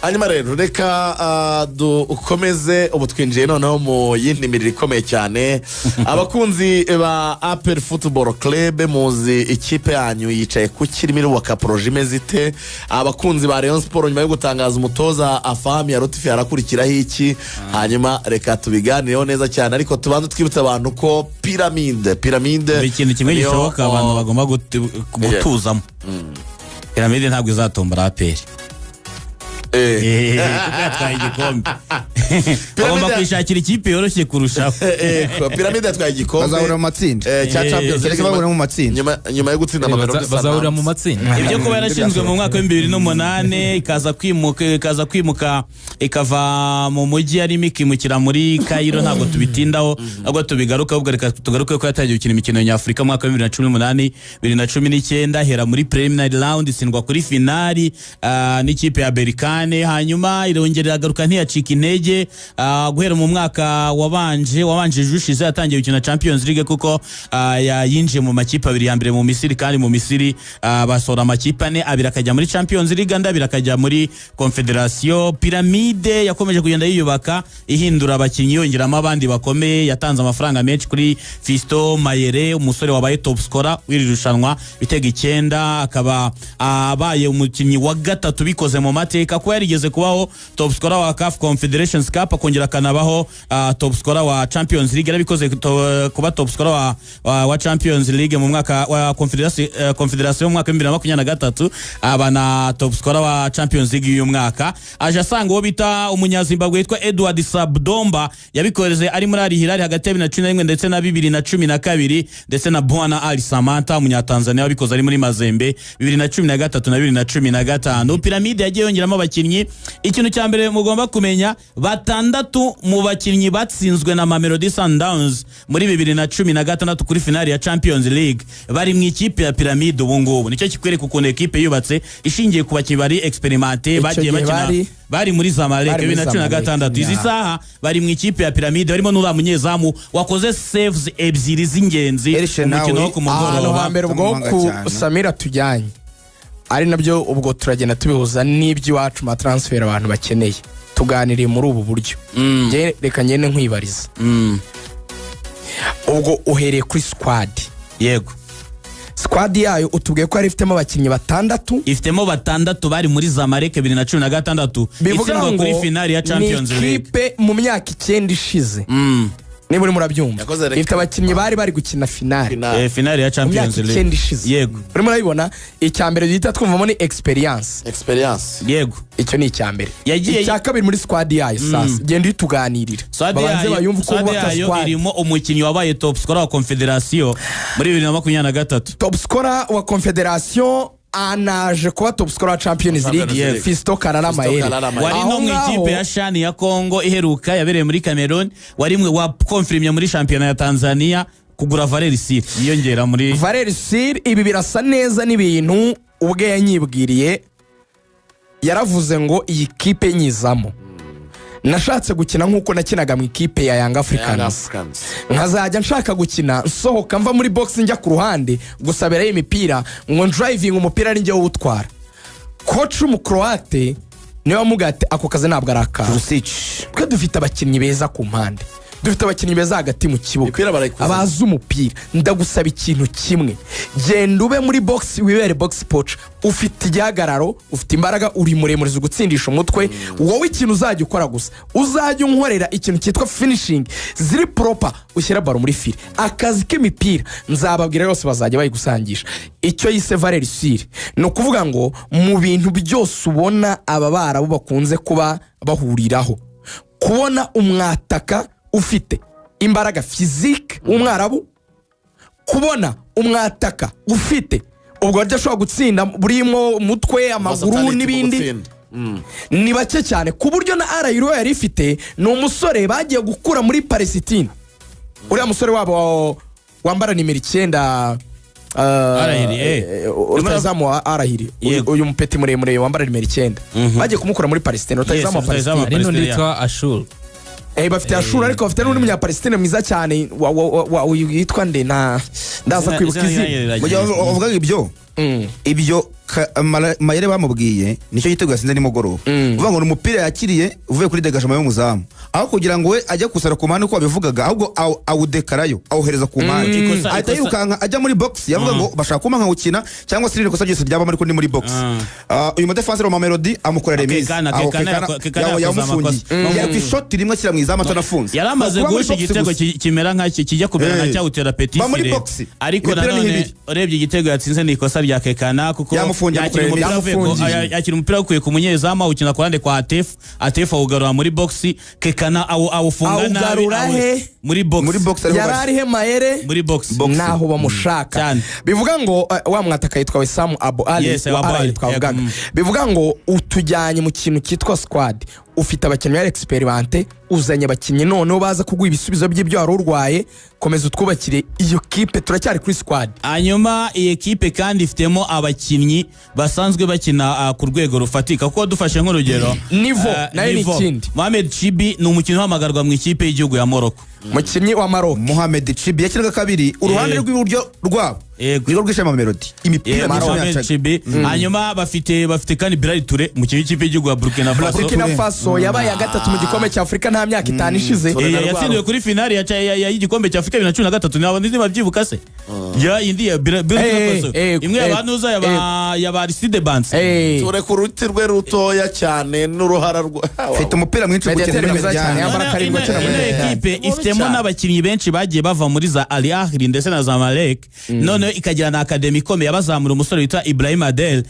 hanyuma rero reka dukomeze ubu twinjiye noneho mu yindi miriro ikomeye cyane. Abakunzi ba APR Football Club muzi ikipe yanyu yicaye ku kirimo irubaka projet imeze ite? Abakunzi ba Rayon Sport nyuma yo gutangaza umutoza Afahami ya Rotifi arakurikiraho iki? Hanyuma reka tubiganireho neza cyane, ariko tubanze twibutsa abantu ko piramide ikintu kimwe gishoboka abantu bagomba gutuzamo. Piramide ntabwo izatombora APR. Yatwaye igikombe. Bagomba kwishakira ikipe yoroshye kurushaho. Piramide yatwaye igikombe. Bazahurira mu matsinda. Cya Champions League bahurira mu matsinda. Nyuma yo gutsinda Mamelodi bazahurira mu matsinda. Ibyo kuba yarashinzwe mu mwaka wa 2008 ikaza kwimuka ikava mu mujyi arimo ikimukira muri Cairo, ntabwo tubitindaho ahubwo tubigaruka, ubwo reka tugaruke ko yatangiye gukina imikino ya Afrika mu mwaka wa 2018 2019 hera muri preliminary round isindwa kuri finali n'ikipe ya Berkane, hanyuma irongera agaruka ntiyacika intege guhera mu mwaka wabanje jushize yatangiye gukina Champions League kuko yinjiye mu makipe abiri ya mbere mu Misiri, kandi mu Misiri basora amakipe ane, abiri akajya muri Champions League andi abiri akajya muri Confederation. Piramide yakomeje kugenda yiyubaka ihindura abakinnyi yongeramo abandi bakomeye, yatanze amafaranga menshi kuri Fisto Mayere, umusore wabaye top scorer w'irushanwa bitega 9, akaba abaye umukinnyi wa gatatu bikoze mu mateka ko yarigeze kubaho top scorer wa CAF Confederations Cup, akongera kanabaho top scorer wa Champions League, yarabikoze kuba top scorer wa Champions League mu mwaka wa Confederation mu mwaka 2023, abana top scorer wa Champions League uyu mwaka. Aje asanga uwo bita umunyazimbabwe witwa Edward Sabdomba, yabikoreze ari muri Al Hilal hagati ya 2011 ndetse na 2012, ndetse na Bwana Ali Samanta umunyatanzania wabikoze ari muri Mazembe 2013 na 2015. Piramide yagiye yongeramo abakinnyi. Ikintu cya mbere mugomba kumenya, batandatu mu bakinnyi batsinzwe na Mamelodi Sundowns muri 2016 kuri finali ya Champions League bari mu ikipe ya Piramide ubu ngubu. Nicyo kikwereka ukuntu ekipe yubatse ishingiye ku bakinnyi bari experimenté, bagiye bakina bari muri Zamalek 2016. Izi saha bari mu ikipe ya Piramide, barimo n'ura munyezamu wakoze saves ebyiri z'ingenzi umukino wo ku mugoroba. Hambere ubwo ku Samira tujyanye ari nabyo ubwo turagenda tubihuza n'iby'iwacu ma transfer abantu bakeneye, tuganiriye muri ubu buryo. Reka ngende nkwibariza, ubwo uhereye kuri squad. Yego, squad yayo utubwiye ko ari ifitemo abakinnyi batandatu, ifitemo batandatu bari muri Zamalek 2016 isindwa kuri finali ya Champions League. Ni ikipe mu myaka 9 ishize, niba uri murabyumva, ifite abakinnyi bari gukina finali ya Champions League. Yego, uri murabibona. Icyambere gihita twumvamo ni experience. Yego, icyo ni icyambere. Icya kabiri muri squad yayo sasa genda ituganirira, babanze bayumva uko bubaka squad. Irimo umukinnyi wabaye top scorer wa Confederation muri 2023, top scorer wa Confederation anaje kuba top scorer wa Champions League, Fisto Karara Mayere. Wari no mu ikipe ya Shani ya Congo iheruka yabereye muri Cameroon, wari mwe wa confirmye muri championnat ya Tanzania kugura Valeri Sir yiyongera muri Valeri Sir. Ibi birasa neza n'ibintu ubwe yanyibwiriye, yaravuze ngo iyi kipe nyizamo nashatse gukina nkuko nakinaga mu ikipe ya Young Africans, nkazajya nshaka gukina nsohoka mva muri box njya ku ruhande gusabirayo imipira ngo driving umupira ari njye wutwara. Coach umukroate niwe wamugate ako kazi ntabwo araka. Twe dufite abakinnyi beza ku mpande, dufite abakinnyi beza hagati mu kibuga abazi umupira. Ndagusaba ikintu kimwe, genda ube muri box, wibere box poach, ufite igihagararo, ufite imbaraga, uri muremure zo gutsindisha umutwe. Wowe ikintu uzajya ukora gusa, uzajya unkorera ikintu cyitwa finishing ziri proper, ushyira baro muri file. Akazi k'imipira nzababwira yose bazajya bayigusangisha. Icyo yise Valeri Sir ni ukuvuga ngo mu bintu byose ubona aba barabo bakunze kuba bahuriraho, kubona umwataka ufite imbaraga physique w'umwarabu, kubona umwataka ufite ubwo adashobora gutsinda burimo umutwe, amaguru n'ibindi, ni bake cyane. Ku buryo na Arayiro yari ifite ni umusore bagiye gukura muri Palestine, uriya musore wabo wambara nimero 9 utazamu wa Arahiri, uyu mupeti muremure wambara nimero 9 bagiye kumukura muri Palestine, utazamu wa Palestine. Rino nditwa Ashur. Bafite Ashura, ariko bafite n'undi munyapalestine mwiza cyane yitwa nde, ndaza kwibuka izina. Uvuga ibyo Mayere bamubwiye nicyo gitego yasinze nimugoroba uvuga ngo umupira yakiriye uvuye kuri degajama y'umuzamu aho kugira ngo we ajye kusara ku mpande uko babivugaga ahubwo awudekarayo awuhereza ku mpande ahita yirukanka ajya muri box yavuga ngo bashaka kuma nkawukina cyangwa se ikosa ryose ryaba ariko ni muri box uyu mudefanse wa Mamelodi amukorera remise aho Kekana yamufungiye yari ku ishoti rimwe kira mu izamu atanafunze yari amaze guhusha igitego kimera nk'aki kijya kumera nka cyawutera petisire ariko nanone urebye igitego yatsinze ni ikosa rya Kekana kuko yakira umupira ukuye ku munyezamu awukina ku ruhande kwa Atef awugarura muri box Kekana awufunga nabi muri box yari arihe Mayere muri box naho bamushaka bivuga ngo wa mwataka yitwa Wissam Abu Ali twavugaga bivuga ngo utujyanye mu kintu cyitwa squad ufite abakinnyi bari experimente uzanye abakinnyi noneho baza kuguha ibisubizo by'ibyo wari urwaye komeza utwubakire iyo kipe turacyari kuri squad hanyuma iyi kipe kandi ifitemo abakinnyi basanzwe bakina ku rwego rufatika kuko dufashe nk'urugero nivo nayo ni ikindi Mohamed Chibi ni umukinnyi uhamagarwa mu ikipe y'igihugu ya Morocco umukinnyi wa Maroc Mohamed Chibi yakinaga kabiri uruhande rw'iburyo rwabo nigo rwishema Mamelodi imipira hanyuma bafite kandi Bilal Touré umukinnyi w'ikipe y'igihugu ya Burkina Faso yabaye gatatu mu gikombe cya Afrika nta myaka 5 ishize yatsindiwe kuri finale y'igikombe cya Afrika 2023 nabo ndizima byibuka se ya indi ya Burkina Faso imwe yabanuza yaba Aristide Banks Touré ku ruti rwe rutoya cyane n'uruhara fite umupira mwinshi gukina cyane yambara karindwa cyane muri equipe ifitemo n'abakinnyi benshi bagiye bava muri za Al Ahly ndetse na Zamalek none ikagira na academy ikomeye bazamura umusore wita Ibrahim Adel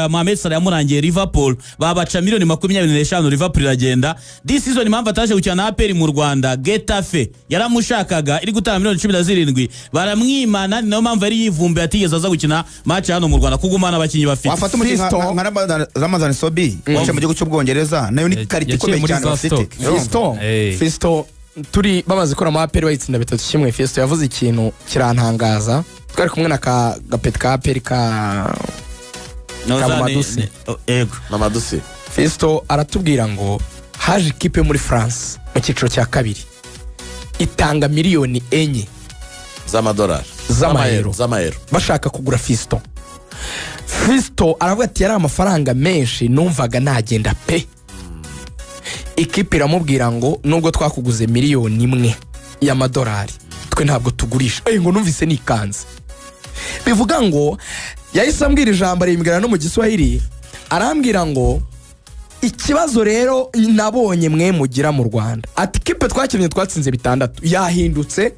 Mohamed Salah yamurangiye Liverpool babaca miliyoni 25 Liverpool iragenda this season impamvu ataje gukina na APR mu Rwanda Getafe yaramushakaga iri gutanga miliyoni 17 baramwimana niyo mpamvu yari yivumbe atigeze aza gukina match hano mu Rwanda kugumana abakinnyi bafite wafata umukinnyi nka Ramazan Sobi wacha mu gihugu cy'Ubwongereza nayo ni karite ikomeye cyane bafite Fisto turi bamaze kora APR bayitsinda 3-1 Fisto yavuze ikintu kirantangaza twari kumwe na gapet ka APR ka Mamadouci Fisto aratubwira ngo haje ikipe muri France mu cyiciro cya kabiri itanga miliyoni 4 z'amayero bashaka kugura Fisto aravuga ati yari amafaranga menshi numvaga nagenda pe ikipe iramubwira ngo nubwo twakuguze miliyoni 1 y'amadolari twe ntabwo tugurisha ngo numvise nikanze bivuga ngo yahise ambwira ijambo arimbwira no mu Giswahili arambwira ngo ikibazo rero nabonye mwe mugira mu Rwanda ati kipe twakinnye twatsinze 6 yahindutse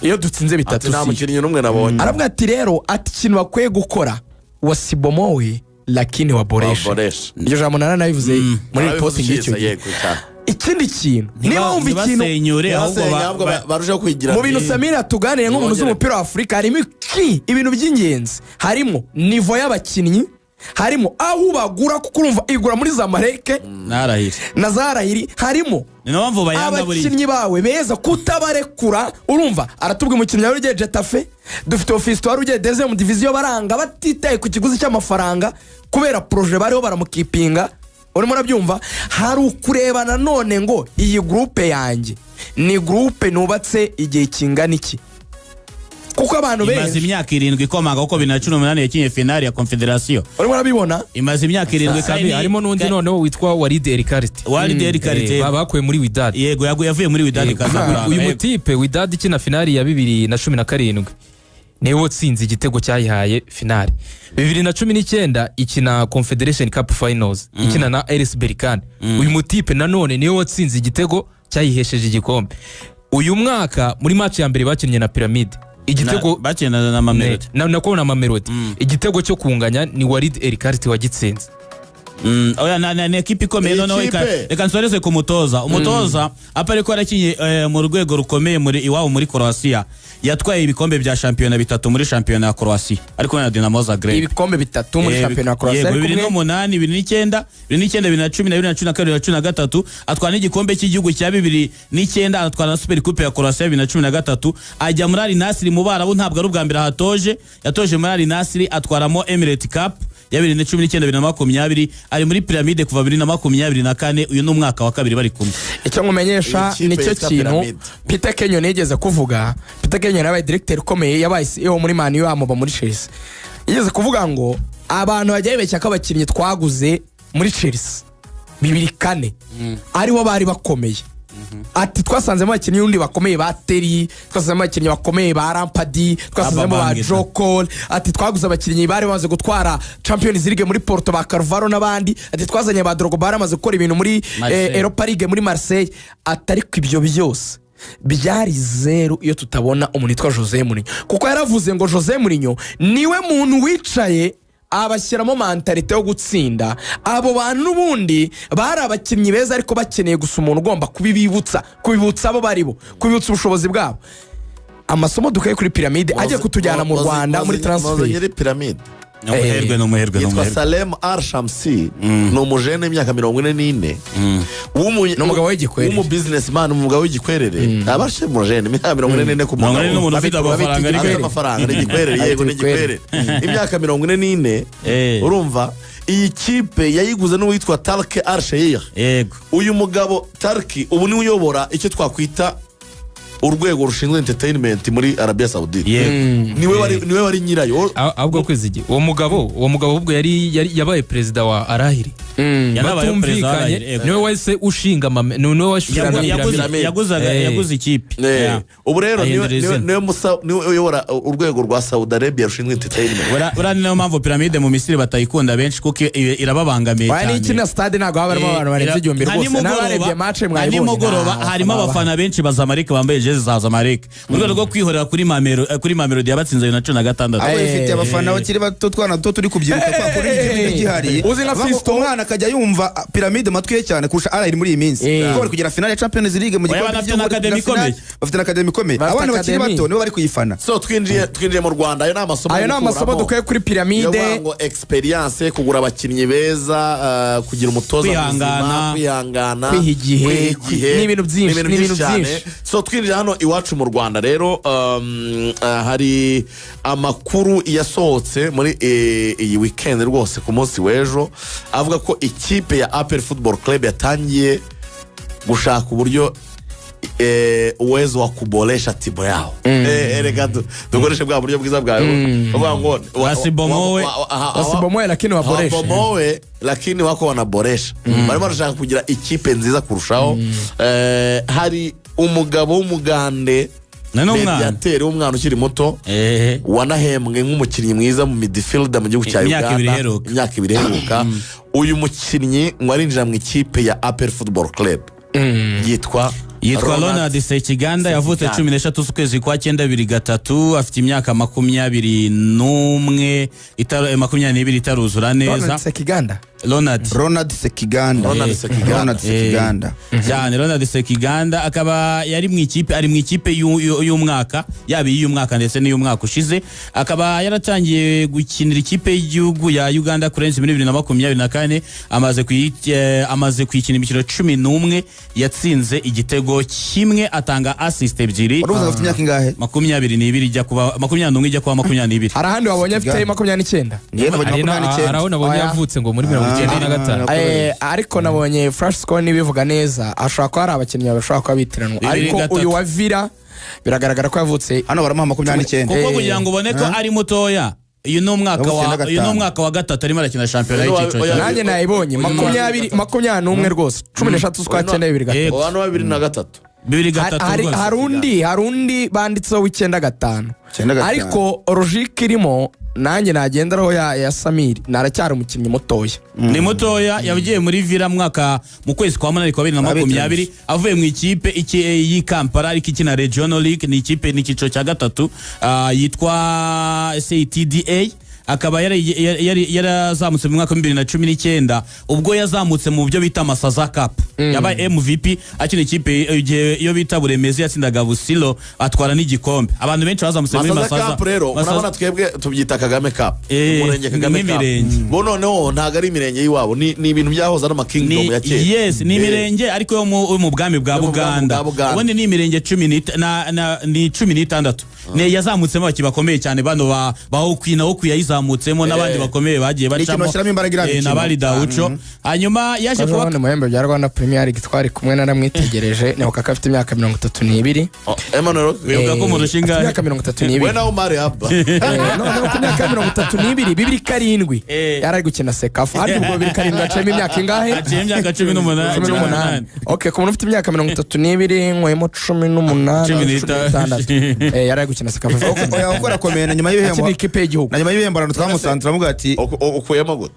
iyo dutsinze 3 nta mukinnyi n'umwe nabonye aravuga ati rero ati ikintu bakwiye gukora wasibomowe lakini waboresha iryo jambo nanabivuze muri post ngicyo ikindi kintu niba wumva ikintu barushaho kwigira mu bintu Samira tuganire nk'umuntu z'umupira wa Afrika harimo ibintu by'ingenzi harimo nivo y'abakinnyi harimo aho bagura kuko urumva igura muri Zamalek na Zarahiri harimo abakinnyi bawe beza kutabarekura urumva aratubwa umukinnyi wari ugiye Getafe dufite Fisto wari ugiye deuxième division baranga batitaye ku kiguzi cy'amafaranga kubera projet bariho baramukipinga urimo urabyumva hari ukurebana none ngo iyi groupe yanjye ni groupe nubatse igihe kingana iki kuko abantu benshi imaze imyaka 7 ikomanga kuko 2018 yakinye finale ya Confederation urimo urabibona imaze imyaka 7 kandi harimo n'undi noneho witwa Walid El Kariti babakuye muri Wydad yego yavuye muri Wydad Casablanca uyu mutipe Wydad ikina finale ya 2017 niwe watsinze igitego cyayihaye finale 2019 ikina Confederation Cup Finals ikina na RS Berkane uyu mutipe nanone niwe watsinze igitego cyayihesheje igikombe uyu mwaka muri match ya mbere bakinnye na Pyramid igitego bakina na Mamelodi na Mamelodi igitego cyo kunganya ni Walid El Kariti wagitsinze oya na ekipe ikomeye noneho reka nsoreze ku umutoza apare ko arakinye mu rwego rukomeye muri iwabo muri Croatia yatwaye ibikombe bya shampiyona 3 muri shampiyona ya Croatia ariko na Dinamo Zagreb ibikombe 3 muri shampiyona ya Croatia 2008 2009 2010 2013 atwara igikombe cy'igihugu cya 2009 atwara na Super Coupe ya Croatia 2013 ajya muri Al Nassr mu Barabu ntabwo ari ubwa mbere yatoje muri Al Nassr atwaramo Emirates Cup ya 2019-2020 ari muri Pyramide kuva 2024 uyu n'umwaka wa kabiri bari kumwe icyo nkumenyesha nicyo kintu Peter Kenyon yigeze kuvuga Peter Kenyon yabaye director ukomeye yabaye CEO muri Man U amuba muri Chelsea yigeze kuvuga ngo abantu bajya bibeshya ko abakinnyi twaguze muri Chelsea 2004 aribo bari bakomeye. Ati twasanzemo abakinnyi undi bakomeye ba Terry, twasanzemo abakinnyi bakomeye ba Lampard, twasanzemo ba Joe Cole. Ati twaguze abakinnyi bari bamaze gutwara Champions League muri Porto ba Carvalho n'abandi. Ati twazanye ba Drogba baramaze gukora ibintu muri Europa League muri Marseille. Atari ibyo byose byari zero iyo tutabona umuntu witwa Jose Mourinho, kuko yaravuze ngo Jose Mourinho niwe muntu wicaye abashyiramo mentalite yo gutsinda. Abo bantu n'ubundi bari abakinnyi beza ariko bakeneye gusa umuntu ugomba kubibutsa abo baribo, kubibutsa ubushobozi bwabo. Amasomo dukaye kuri piramide agiye kutujyana mu Rwanda muri transfer. Nyiri piramide umuherwe yitwa Salem Al-Shamsi, ni umujene w'imyaka 44 n'umugabo w'igikwerere, w'umubusinessman, umugabo w'igikwerere. Abashe mujene imyaka 44 ku mugabo n'umuntu ufite amafaranga n'igikwerere, yego n'igikwerere, imyaka 44. Urumva iyi kipe yayiguze n'uwitwa Tarki Al-Sheikh. Yego uyu mugabo Tarki ubu niwe uyobora icyo twakwita urwego rushinzwe entertainment muri Arabia Saudite. Niwe wari nyirayo. ahubwo kwizigi uwo mugabo ubwo yabaye perezida wa Al-Ahly. Batumvikanye niwe wese ushinga yaguze ikipe. Ubu rero niwe uyobora urwego rwa Saudi Arabia rushinzwe entertainment. Buriya niyo mpamvu piramide mu Misiri batayikunda benshi kuko irababangamiye cyane. Wani ikina stade ntabwo haba harimo abantu barenze igihumbi rwose. N'abarebye match mwayibonye. Nimugoroba harimo abafana benshi ba Zamalek bambaye jezi za Zamalek mu rwego rwo kwihorera kuri Mamelodi yabatsinze 2016. abo ifite abafana bakiri bato twana to turi kubyiruka kwa kuri igihe gihari. Uzi nka Fisto umwana akajya yumva piramide matwi ye cyane kurusha Al-Ahly muri iyi minsi. Kuko bari kugira finale ya Champions League mu gikombe cy'Afurika. Bafite academy ikomeye. Abana bakiri bato nibo bari kuyifana. So twinjiye mu Rwanda. Ayo ni amasomo dukaye kuri piramide. Ngo experience, kugura abakinnyi beza, kugira umutoza muzima, kwihangana, kwihigihe n'ibintu byinshi. So twinjiye hano iwacu mu Rwanda rero hari amakuru yasohotse muri iyi weekend rwose ku munsi w'ejo avuga ko ikipe ya APR Football Club yatangiye gushaka uburyo uwezo wa kuboresha timu yao. Reka dukoreshe bwa buryo bwiza bwawe bavuga ngo wasibomoe lakini waboresha, wabomoe lakini wako wanaboresha. Barimo barashaka kugira ikipe nziza kurushaho. Hari umugabo w'umugande mediateur w'umwana ukiri muto wanahembwe nk'umukinnyi mwiza mu midfielder mu gihugu cya Uganda imyaka 2 iheruka. Uyu mukinnyi ngo arinjira mu ikipe ya APR Football Club yitwa Ronald Sekiganda. Yavutse 13 z'ukwezi kwa 9 afite imyaka 21 itaruzura neza. Ronald Sekiganda akaba yari mu ikipe y'umwaka, yaba y'umwaka ndetse n'iy'umwaka ushize. Akaba yaratangiye gukinira ikipe y'igihugu ya Uganda Cranes muri 2024. amaze kwikina imikino 11 yatsinze igitego kimwe, atanga assist ebyiri. Urubuga afite imyaka ingahe? 22 ijya kuba 21 ijya kuba 22. Hari ahandi wabonye afite 29. Araho nabonye yavutse ngo muri 1995. Ariko nabonye Fresh Score nibivuga neza ashobora ko hari abakinnyi bashobora kuba bitiranwa, ariko uyu wa Villa biragaragara ko yavutse hano baramuha 29. Kuko kugira ngo ubone ko ari mutoya, uyu ni umwaka wa gatatu arimo arakina shampiyona y'icyiciro. Nanjye nayibonye 21 rwose 13 z'ukwa 9 hari undi banditseho w'95. Ariko logique irimo nanjye nagenderaho ya Samir naracyari umukinnyi mutoya. Ni mutoya yagiye muri Villa mu kwezi kwa 8 kwa 2020 avuye mu ikipe y'i Kampala ariko ikina Regional League. Ni ikipe n'icyiciro cya gatatu yitwa SATDA. Akaba yarazamutse mu mwaka wa 2019 ubwo yazamutse mu byo bita Masaza Cup. Yabaye MVP akina ikipe iyo bita Buremezi, yatsindaga Busilo atwara n'igikombe. Abantu benshi bazamutse muri Masaza Cup rero urabona twebwe tubyita Kagame Cup. Umurenge Kagame Cup. Bo noneho ntago ari imirenge y'iwabo, ni ibintu byahoza no kingdom ya kera. Yes, ni imirenge ariko yo mu bwami bwa Buganda. Ubundi ni imirenge 16 ni yazamutse mu bakibakomeye cyane bano ba Okwina Okuyayiza yazamutsemo n'abandi bakomeye bagiye bacamo bashyiramo imbaraga iriya mikino. n'abari Daucho hanyuma yaje Kaje kuba wabona mu bihembo bya Rwanda Premier League twari kumwe naramwitegereje nibuka ko afite imyaka 32 Emmanuel wibuka ko mu rushinga imyaka 32 we nawe Omar Abba no ku myaka 32 bibiri karindwi yari gukina Sekafa hari ubwo bibiri karindwi aciyemo imyaka ingahe aciye imyaka 18 okay ku muntu ufite imyaka 32 nkoyemo 18 yari gukina Sekafa oya ukora komena nyuma y'ibihembo akina ikipe y'igihugu na nyuma y'ibihembo abantu twamusanze turavuga ati ukuyemo gute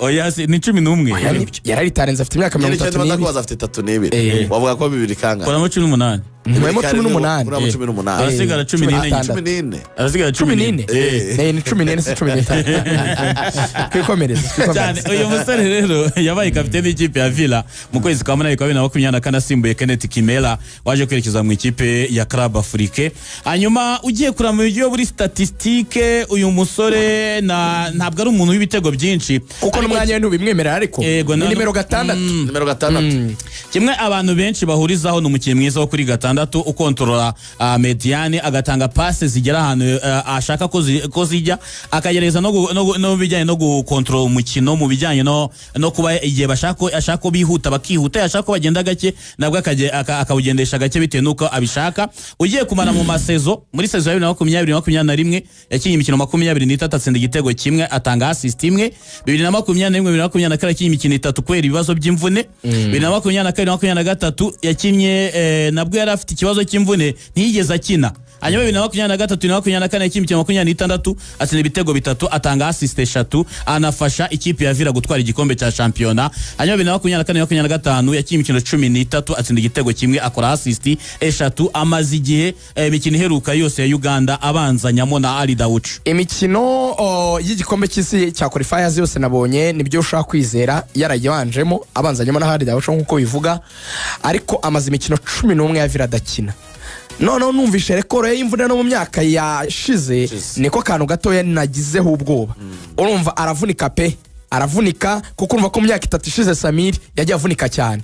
oya ni 11 yari tarenze afite imyaka nyine cyane 32 bazakubaza afite 32 wavuga ko bibiri kangahe kuramo 18 nkoyemo 18 kuramo 18 arasigara 14 14 arasigara 14 ni 14 si 15 kwikomereza cyane uyu musore rero yabaye kapiteni y'ikipe ya Villa mu kwezi kwa munani kwa 2024 asimbuye Kenneth Kimela waje kwerekeza mu ikipe ya Club Afrique hanyuma ugiye kurama mu buryo buri statistique uyu musore ntabwo ari umuntu w'ibitego byinshi kuko n'umwanya we ntubimwemerera ariko ni nimero 6 kimwe abantu benshi bahurizaho ni umukinnyi mwiza wo kuri gatandatu ukontorora mediane agatanga passe zigera ahantu ashaka ko zijya akagereza no bijyanye no gukontorora umukino mu bijyanye no kuba igihe ashaka ko bihuta bakihuta yashaka ko bagenda gake nabwo akawugendesha gake bitewe nuko abishaka ugiye kumara mu masezo muri sezo ya 2021 yakinnye imikino 23 atsinda igitego kimwe atanga assist imwe 2021 yakinnye imikino 3 kwera ibibazo by'imvune 2022 yakinnye nabwo yari afite ikibazo cy'imvune ntiyigeze akina hanyuma 2023 yakinnye imikino 26 atsinda ibitego 3 atanga assist 3 anafasha ikipe ya Villa gutwara igikombe cya shampiyona hanyuma 2024-2025 yakinnye imikino 13 atsinda igitego kimwe akora assist 3 amaze igihe imikino iheruka yose ya Uganda abanzanyamo na Ali Daucho imikino y'igikombe cy'isi cya qualifiers yose nabonye nibyo ushaka kwizera yarayibanjemo abanzanyemo na Ali Daucho nkuko bivuga ariko amaze imikino 11 ya Villa adakina noneho numvishe rekoro y'imvune no mu myaka yashize niko kantu gatoya nagizeho ubwoba urumva aravunika kuko urumva ko mu myaka 3 ishize Samir yagiye avunika cyane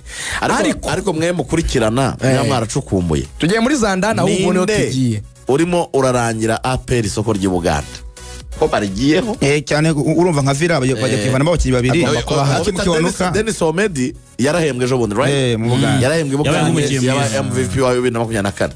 ariko mwe mukurikirana mwaracukumbuye tugiye muri Zandana ahubwo niho tugiye urimo urarangira APR isoko ry'Ubuganda ko barigiyeho cyane urumva nka Villa bajya kivana abakinnyi babiri Denis Omedi yarahembwe ejo bundi right mu Buganda yarahembwe mu Buganda MVP wa 2024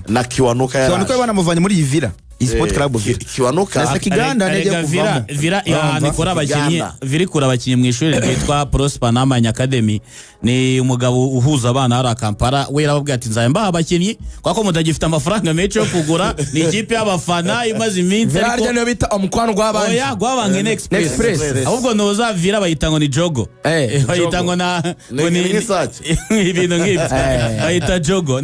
na Kiwanuka banamuvanye muri iyi Villa Sport Club Kiwanuka na Kiganda nagiye kuvamo Villa ikora abakinnyi Villa ikora abakinnyi mu ishuri ryitwa Prosper Namanya Academy ni umugabo uhuza abana hari Kampala we yarababwiye ati nzaye mbaha abakinnyi kwako mudagifite amafaranga menshi yo kugura ni ikipe y'abafana imaze iminsi Villa arya niyo bita umukwano gw'abandi oya gwabangene express ahubwo noza Villa bayita ngo ni jogo bayita ngo na ni ibintu nk'ibyo bayita jogo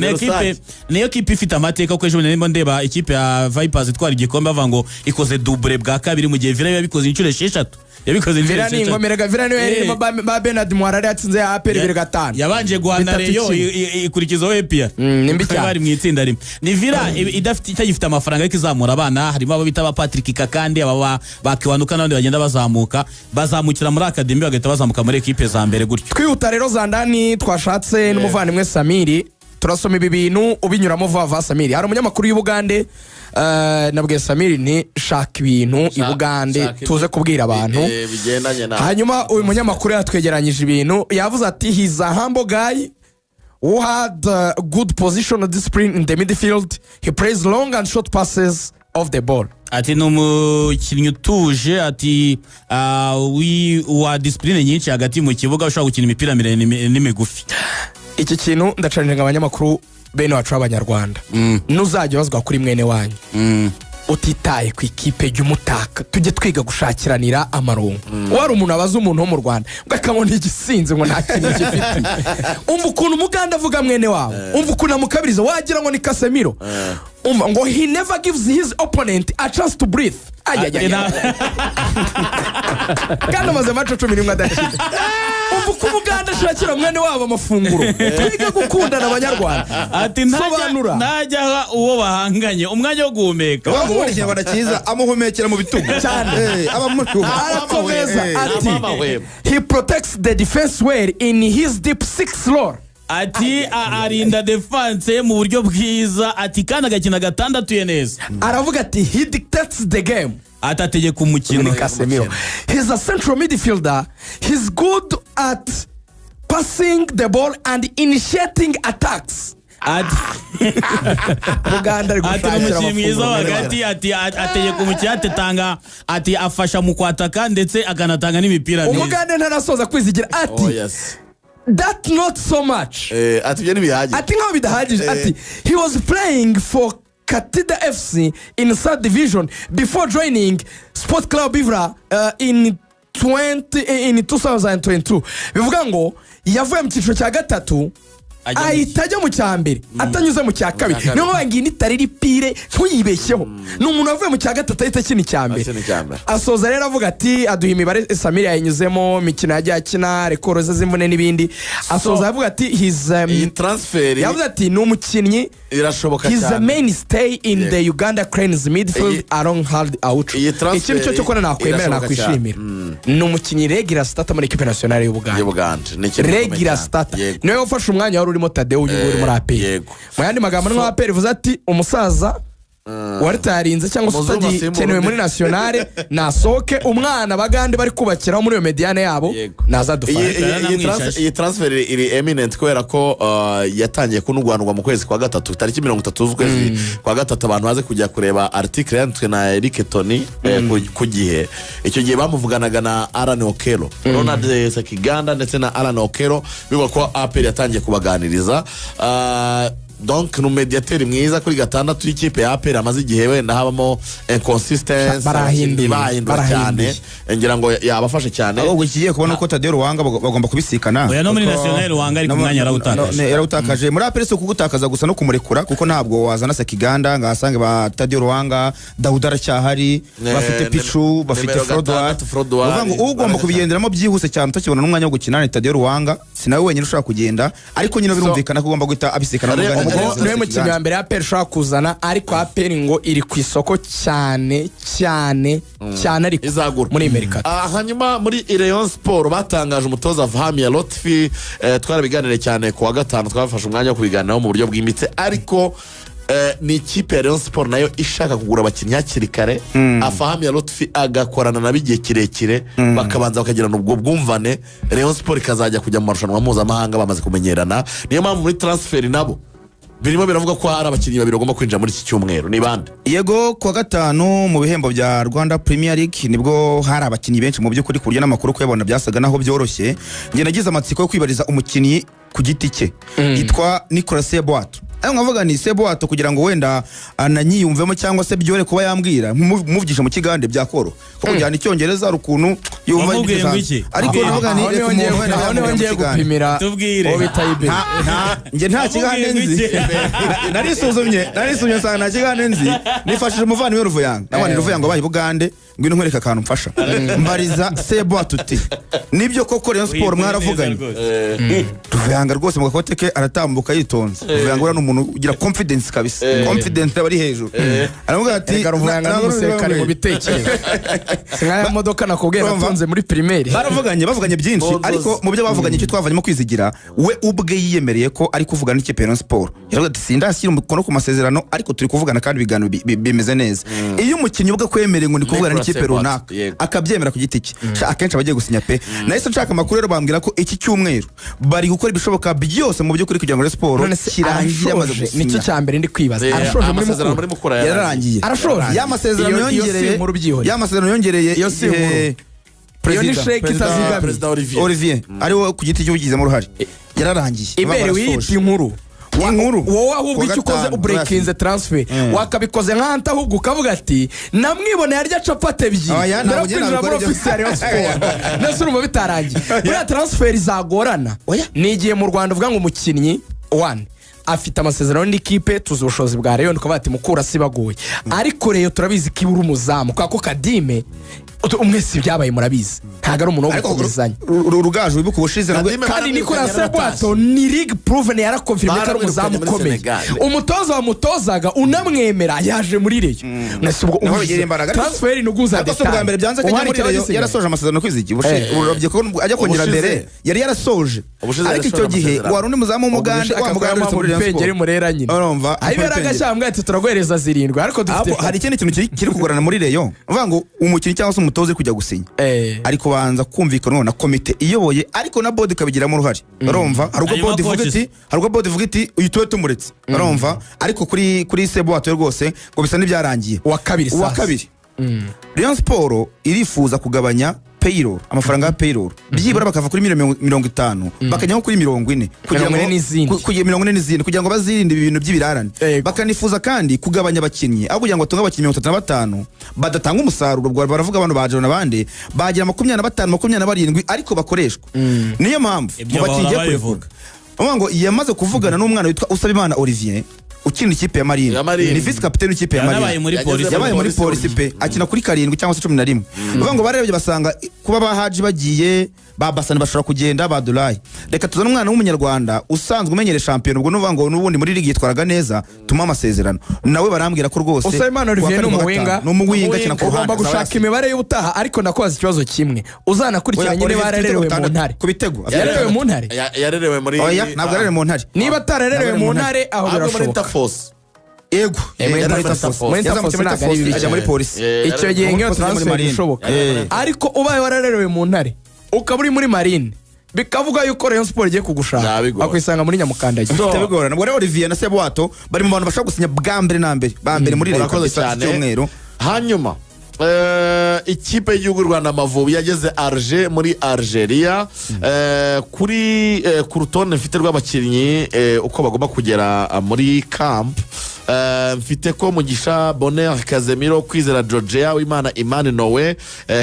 niyo kipe ifite amateka ko ejo ndimo ndeba ikipe ya Vipers itwara igikombe bava ngo ikoze double bwa kabiri mu gihe Villa yabikoze inshuro 6 yabikoze Villa ni ngomerega Villa niyo yari ba Bernard Mwarari yatsinze ya APR 5 yabanje guhana Reyo ikurikizaho EPR nimbi cyane bari mu itsinda rimwe ni Villa idafite itagifite amafaranga yo kizamura abana harimo abo bita ba Patrick Kakandi aba bakiwanuka n'abandi bagenda bazamukira muri academy bagahita bazamuka muri equipe za mbere gutyo twihuta rero Zandani twashatse n'umuvandimwe Samiri turasoma ibi bintu ubinyuramo vuba Samiri hari umunyamakuru y'Ubugande nabwiye Samiri ni shaka ibintu ibugande tuze kubwira abantu hanyuma uyu munyamakuru yatwegeranyije ibintu yavuze ati he's a humble guy who had good positional discipline in the midfield he plays long and short passes of the ball ati n'umukinnyi utuje ati wa discipline nyinshi hagati mu kibuga ushobora gukina imipira miremire n'imigufi iki kintu ndacaninga abanyamakuru bene wacu b'Abanyarwanda nuzajya bazwa kuri mwene wanyu utitaye ku ikipe y'umutaka tujye twiga gushakiranira amarongo wari umuntu abaza umuntu wo mu Rwanda ugakamona igisinze ngo nta kintu gifite umva ukuntu umuganda avuga mwene wawe umva ukuntu amukabiriza wagira ngo ni Casemiro umva ngo he never gives his opponent a chance to breathe kandi amaze amaco 11 adakina umva uko umuganda ashakira mwene wabo amafunguro twiga gukundana Abanyarwanda ati ntajya uwo bahanganye umwanya wo guhumeka wabona ikinyarwanda cyiza amuhumekera mu bitugu cyane arakomeza ati he protects the defense well in his deep six lore ati arinda defense mu buryo bwiza ati kandi agakina gatandatu ye neza aravuga ati he dictates the game atategeka umukino. Casemiro. He's a central midfielder. He's good at passing the ball and initiating attacks. Muganda ari gushakira umukinnyi mwiza hagati ategeka umukino atetanga ati afasha mu kwataka ndetse akanatanga n'imipira neza. Umuganda ntarasoza kwizigira ati that not so much. Ati byo ntibihagije. Ati nkaho bidahagije ati he was playing for Katida FC in third division before joining Sport Club Bivra in 2022. Bivuga ngo yavuye mu cyiciro cya gatatu ahita ajya mu cya mbere atanyuze mu cya kabiri. Niyo bangiye nitari ripire ntuyibeshyeho. Ni umuntu wavuye mu cya gatatu ahita akina icya mbere. Asoza rero avuga ati aduha imibare Samir yayinyuzemo imikino yagiye akina rekoro ze z'imvune n'ibindi. Asoza avuga ati iyi transfer yavuze ati ni umukinnyi irashoboka cyane. He's a mainstay in the Uganda Cranes midfield along hard out. Ikintu cyo cyokora nakwemera nakwishimira. Ni umukinnyi regular starter muri equipe nationale y'Ubuganda. Regular starter. Niwe ufashe umwanya wari urimo Tadeo uyu muri APR. Mu yandi magambo no APR bivuze ati umusaza waritarinze cyangwa se utagikeneye muri nationale nasohoke umwana bagande bari kubakiraho muri iyo mediane yabo nazadufasha. Iyi transfer iri eminent kubera ko yatangiye kunugwanurwa mu kwezi kwa gatatu tariki 30 z'ukwezi kwa gatatu abantu baze kujya kureba article yanditswe na Eric Tony ku gihe. Icyo gihe bamuvuganaga na Alan Okelo, Ronald Sekiganda ndetse na Alan Okelo bivuga ko APR yatangiye kubaganiriza. Donc no mediateur mwiza kuri gatandatu y'ikipe ya APR amaze igihe wenda habamo inconsistence barahindura cyane ngira ngo yabafashe cyane. Ahubwo kigiye kubona ko Tadeo Ruwanga bagomba kubisikana. Oya no muri national Ruwanga ari ku mwanya yarawutakaje muri APR so kugutakaza gusa no kumurekura kuko ntabwo wazana Sekiganda ngasange ba Tadeo Ruwanga Daudara cyahari bafite Pichu bafite Frodouard. Uvuga ngo ugomba kubigenderamo byihuse cyane utakibona n'umwanya wo gukina ni Tadeo Ruwanga sinawe wenyine ushaka kugenda ariko nyine birumvikana ko ugomba guhita abisikana niwe mukinnyi wa mbere APR ushaka kuzana ariko APR ngo iri ku isoko cyane ariko izagura muri Amerika. Hanyuma muri Rayon Sport batangaje umutoza Vahami Lotfi twarabiganire cyane ku wa gatanu twafashe umwanya wo kubiganiraho mu buryo bwimbitse ariko ni ikipe ya Rayon Sport nayo ishaka kugura abakinnyi hakiri kare. Afahami Lotfi agakorana na bigiye kirekire bakabanza bakagirana ubwo bwumvane Rayon Sport ikazajya kujya mu marushanwa mpuzamahanga bamaze kumenyerana. Niyo mpamvu muri transfer nabo birimo biravuga ko hari abakinnyi babiri bagomba kwinjira muri iki cyumweru. Ni bande? Yego ku wa gatanu mu bihembo bya Rwanda Premier League nibwo hari abakinnyi benshi mu by'ukuri ku buryo n'amakuru kuyabona byasaga naho byoroshye. Nge nagize amatsiko yo kwibariza umukinnyi ku giti cye yitwa Nicolas Seboato. Ayo nkavuga ni Seboato kugira ngo wenda ananyiyumvemo cyangwa se byore kuba yambwira muvugisha mu kigande byakoro kuko njyana icyongereza rukuntu yumva ariko navuga ni umuntu wongeye gupimira tubwire nge nta kigande nzi narisuzumye nsanga nta kigande nzi nifashije umuvandimwe Ruvuyanga nabandi Ruvuyanga bayi Bugande ngwino nkwereka akantu mfasha mbariza Seboato uti nibyo koko Rayon Sport mwaravuganye Ruvuyanga rwose mu gakote ke aratambuka yitonze Ruvuyanga ura n'umuntu ugira confidence kabisa confidence bari hejuru aravuga ati n'umusekare mu bitekerezo singaya modoka nakubwira nafunze muri primaire bavuganye byinshi ariko mu byo bavuganye icyo twavanyemo kwizigira we ubwe yiyemereye ko ari kuvugana n'ikipe ya Rayon Sport yaravuga ati sindashyira umukono ku masezerano ariko turi kuvugana kandi ibiganiro bimeze neza. Iyo umukinnyi ubwe kwemereye ngo ni kuvugana n'ikipe runaka akabyemera ku giti cye akenshi abagiye gusinya pe. Nahise nshaka amakuru rero bambwira ko iki cyumweru bari gukora ibishoboka byose mu by'ukuri kugira ngo Rayon Sport kirangire amaze gusinya. Nicyo cyambere ndi kwibaza arashoje muri mukura yararangiye arashoje ya masezerano yongereye iyo Perezida Olivier ariwo ku giti cy'ubigizemo uruhare yararangiye ibere wiyita inkuru wowe ahubwo icyo ukoze ubreakinze transfer wakabikoze nk'ahanta ahubwo ukavuga ati namwibone yarya capate ebyiri ndakwinjira muri ofisi ya Rayon Sport nese urumva bitarangiye buriya transfer izagorana nigiye mu Rwanda uvuga ngo umukinnyi one afite amasezerano n'ikipe tuzi ubushobozi bwa Rayon ukavuga ati mukura sibagoye ariko rero turabizi ko ibura umuzamu kwa ko Kadime umwese ibyabaye murabizi ntabwo ari umuntu wo gukomezanya Rugaju wibuka ubushize kandi Nicolas Sebwato ni league proven yarakonfirme ko ari umuzamu ukomeye umutoza wamutozaga unamwemera yaje muri Reyo transfer nuguza detail bwa mbere byanze kujya muri Reyo yarasoje amasezerano kwiziki urabye ko ajya kongera mbere yari yarasoje ariko icyo gihe wari undi muzamu w'umugande wa mugande muri Rayon Sport murera nyine urumva ayibera gashyambwe ati turaguhereza 7 ariko dufite hari ikindi kintu kiri kugorana muri Reyo uvuga ngo umukinnyi cyangwa se umutoza kujya gusinya ariko banza kumvikana na komite iyoboye ariko na board ikabigiramo uruhare urumva hari ubwo board ivuga iti uyu tuwe tumuretse urumva ariko kuri Sebwato rwose ngo bisa n'ibyarangiye wa kabiri Rayon Sport irifuza kugabanya payroll amafaranga ya payroll byibura bakava kuri 50 bakajya nko kuri 40 kugira ngo n'izindi kugira ngo bazirinde ibintu by'ibirarane bakanifuza kandi kugabanya abakinnyi aho kugira ngo tunga abakinnyi 35 badatanga umusaruro ubwo baravuga abantu baje n'abandi bagira 25 ariko bakoreshwa niyo mpamvu mu bakinnyi kuvuga ngo yamaze kuvugana n'umwana witwa Usabimana Olivier ukina ikipe ya Marine ni vice captain w'ikipe ya Marine yabaye muri polisi pe akina kuri 7 cyangwa se 11 ngo barebye basanga kuba bahaji bagiye babasana bashobora kugenda badulayi reka tuzana umwana w'umunyarwanda usanzwe umenyere champion ubwo nuvuga ngo nubundi muri ligi yitwaraga neza tuma amasezerano nawe barambwira ko rwose Usayimana Olivier n'umuwinga kina ko ugomba gushaka imibare y'ubutaha ariko nakoze ikibazo kimwe uzanakurikirana nyine bararerewe mu ntare ku bitego yarerewe mu ntare yarerewe muri oya ntabwo yarerewe mu ntare niba tararerewe mu ntare aho birashoboka ego ajya muri polisi icyo gihe ngiyo transfer ishoboka ariko ubaye wararerewe mu ntare ukaba uri muri Marine bikavuga yuko Rayon Sport igiye kugushaka akwisanga muri Nyamukandagira tabigorana ngo Olivier na Sebwato bari mu bantu bashaka gusinya bwa mbere na mbere ba mbere muri Rayon cy'umweru hanyuma ikipe y'igihugu Rwanda Amavubi yageze Alger muri Algeria kuri ku rutonde mfite rw'abakinnyi uko bagomba kugera muri camp mfite ko Mugisha Bonheur Kazemiro Kwizera Georgia Wimana Imani Nowe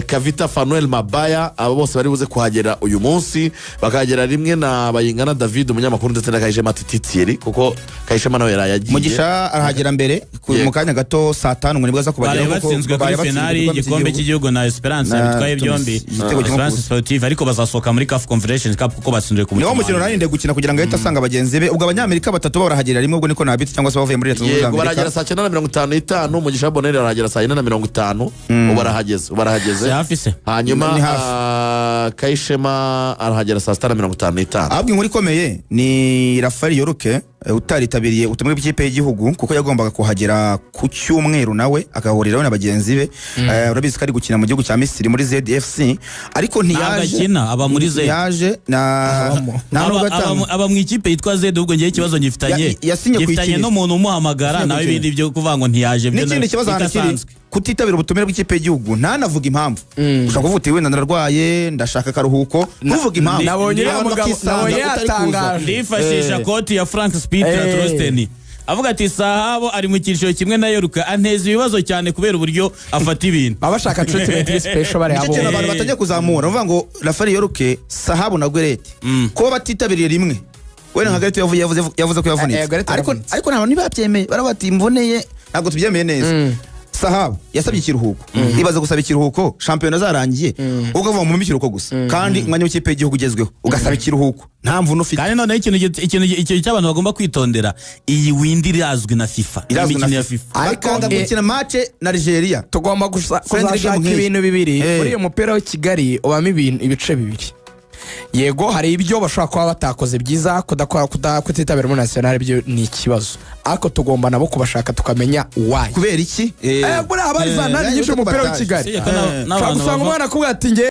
Kavita Fanuel Mabaya abo bose bari buze kuhagera uyu munsi bakagera rimwe na Bayingana David umunyamakuru ndetse na Kayishema Titieri kuko Kayishema nawe yaragiye Mugisha arahagera mbere mu kanya gato saa 5 ngo nibwo aza kubagera kuko batsinzwe kuri finali igikombe cy'igihugu na Esperance bitwaye byombi Esperance Sportive ariko bazasohoka muri CAF Confederation Cup kuko batsinzwe ku mukino mukino narinde gukina kugira ngo ahita asanga bagenzi be ubwo abanyamerika batatu barahagera rimwe ubwo niko nabitse cyangwa se bavuye muri Leta Yego baragera saa 9:55 Mugisha Bonheur aragera saa 4:50 ubarahageze hanyuma Kayishema arahagera saa 6:55 ahubwo inkuru ikomeye ni Rafael Yoruke utaritabiriye utumwe bw'ikipe y'igihugu kuko yagombaga kuhagera ku cyumweru nawe akahuriraho na bagenzi be urabizi ko ari gukina mu gihugu cya Misiri muri ZFC ariko ntiyaje aba muri Z yaje aba mu ikipe yitwa Z ubwo ngiye ikibazo nyifitanye n'umuntu umuhamagara nawe ibindi byo kuvuga ngo ntiyaje byo n'ikindi kibazo hanakiri kutitabira ubutumire bw'ikipe y'igihugu ntanavuga impamvu ushaka kuvuga uti wenda ndararwaye ndashaka akaruhuko ntuvuga impamvu nabonye yatangaje ndifashisha koti ya Frank Peter Trosten avuga ati Sahabo ari mu cyiciro kimwe na Yoruka anteza ibibazo cyane kubera uburyo afata ibintu babashaka treatment special bari abo abantu batajya kuzamura bavuga ngo Rafael Yoruke Sahabo na Guerete ko batitabiriye rimwe wena nka Guerete yavuze ko yavunitse ariko nabo nibabyemeye barabati imvoneye ntabwo tubyemeye neza Sahabo yasabye ikiruhuko ibaza gusaba ikiruhuko shampiyona zarangiye ugavuga mu mikiruhuko gusa kandi umwanya w'ikipe y'igihugu ugezweho ugasaba ikiruhuko nta mvuno ufite kandi noneho ikintu cy'abantu bagomba kwitondera iyi windi irazwi na FIFA imikino ya FIFA ariko gukina match na Algeria tugomba kuzashaka ibintu bibiri muri iyo mupira wa Kigali ubamo ibice bibiri yego hari ibyo bashobora kuba batakoze byiza kutitabira muri national byo ni ikibazo ariko tugomba nabo kubashaka tukamenya why kubera iki buriya abari za ntari nyinshi umupira wa Kigali usanga umwana akubwira ati nge